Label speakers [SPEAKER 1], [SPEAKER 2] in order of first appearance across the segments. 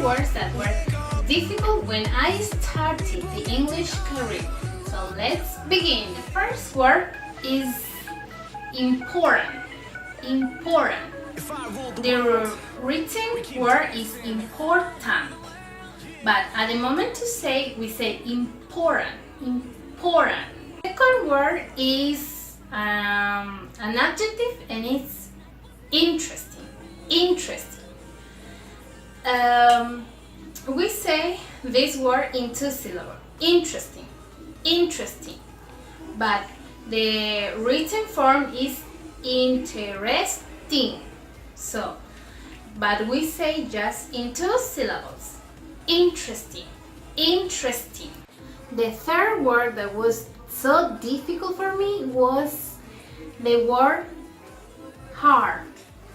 [SPEAKER 1] words that were difficult when I started the English career. So let's begin. The first word is important. Important. The written word is important. But at the moment to say, we say important. Important. The second word is an adjective and it's interesting. Interesting. We say this word in two syllables. Interesting. Interesting. But the written form is interesting. So, but we say just in two syllables. Interesting. Interesting. The third word that was so difficult for me was the word heart.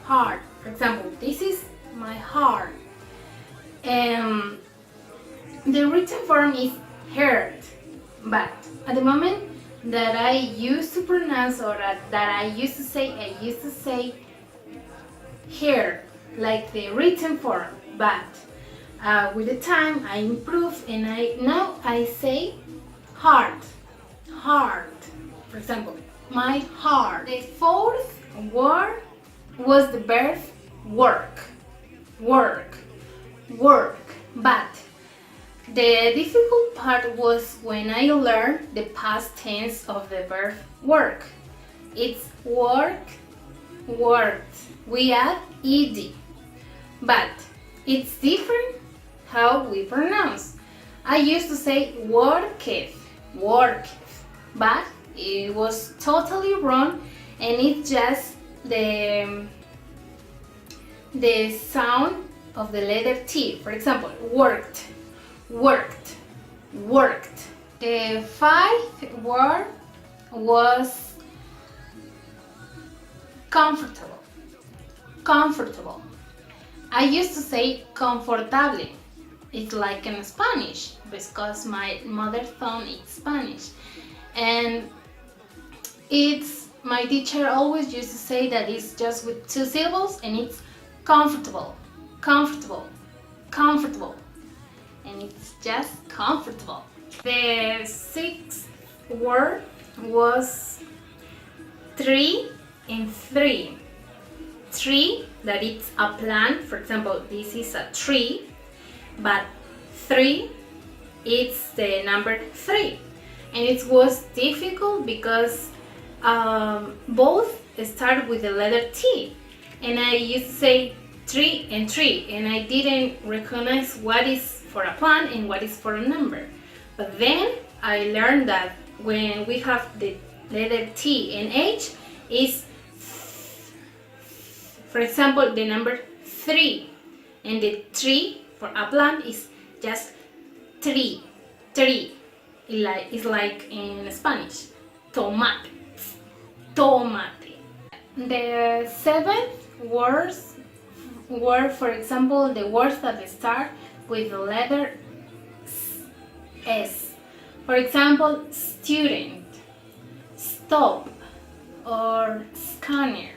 [SPEAKER 1] Heart. For example, this is my heart. The written form is heart. But at the moment that I used to pronounce or that I used to say here, like the written form. But with the time I improve and now I say heart. Heart. For example, my heart. The fourth word was the verb work. Work. Work. But the difficult part was when I learned the past tense of the verb work. It's work, worked. We add ed. But it's different how we pronounce. I used to say worketh, worketh, but it was totally wrong, and it's just the sound of the letter T. For example, worked, worked, worked. The fifth word was comfortable. Comfortable. I used to say comfortable. It's like in Spanish because my mother tongue is Spanish, and my teacher always used to say that it's just with two syllables and it's comfortable, comfortable, comfortable, and it's just comfortable. The sixth word was tree and three. Tree, that it's a plant. For example, this is a tree, but three, it's the number 3, and it was difficult because both start with the letter T, and I used to say tree and tree, and I didn't recognize what is for a plant and what is for a number. But then I learned that when we have the letter T and H is, for example, the number 3, and the tree for a plant is just tree, tree. It's like in Spanish, tomate, tomate. The seventh words were, for example, the words that start with the letter S. For example, student, stop, or scanner.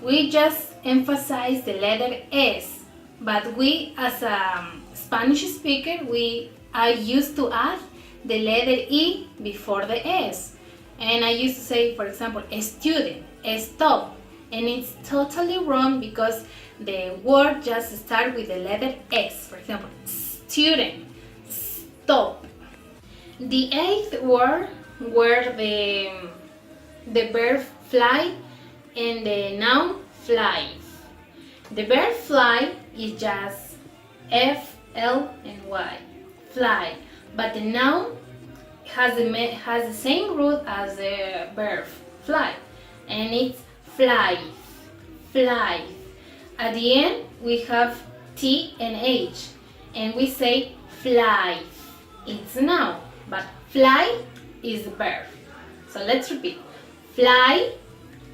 [SPEAKER 1] We just emphasize the letter S, but we as a Spanish speaker, I used to add the letter E before the S. And I used to say, for example, a student, a stop. And it's totally wrong because the word just starts with the letter S. For example, student, stop. The eighth word were the verb fly and the noun flies. The verb fly is just F-L-Y, fly, but the noun has the same root as the verb fly, and it's flies, flies. At the end we have T and H, and we say flies. It's a noun, but fly is the verb. So let's repeat. Fly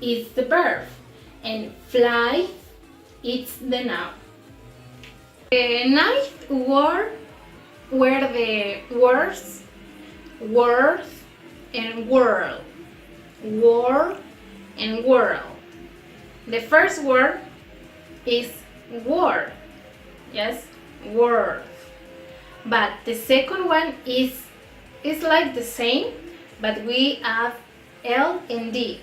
[SPEAKER 1] is the verb, and fly is the noun. The ninth word were the words worth and world. World and world. The first word is word. Yes, worth. But the second one is like the same, but we add L and D,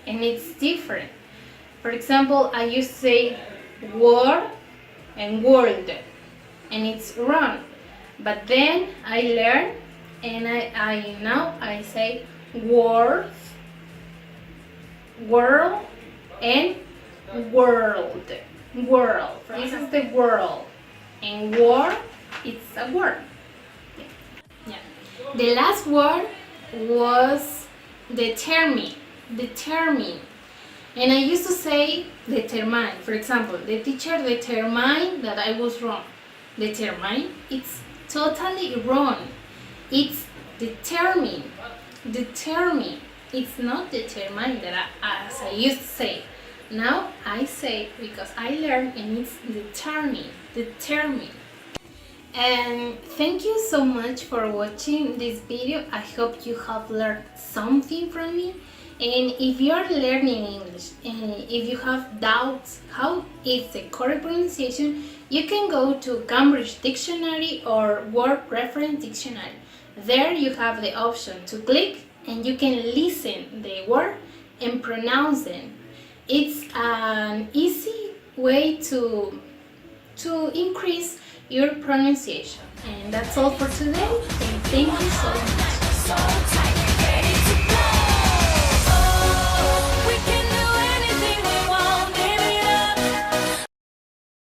[SPEAKER 1] and it's different. For example, I used to say word and world, and it's wrong. But then I learned, and I now I say worth, world, and world. World. This is the world, and word, it's a word. Yeah. The last word was determine. Determine. And I used to say determine. For example, the teacher determined that I was wrong. Determine, it's totally wrong. It's determine. Determine. It's not determine that as I used to say. Now I say because I learned, and it's determine. Determine. And thank you so much for watching this video. I hope you have learned something from me. And if you are learning English and if you have doubts how is the correct pronunciation, you can go to Cambridge Dictionary or Word Reference Dictionary. There you have the option to click and you can listen the word and pronounce them. It's an easy way to increase your pronunciation. And that's all for today. And thank you so much.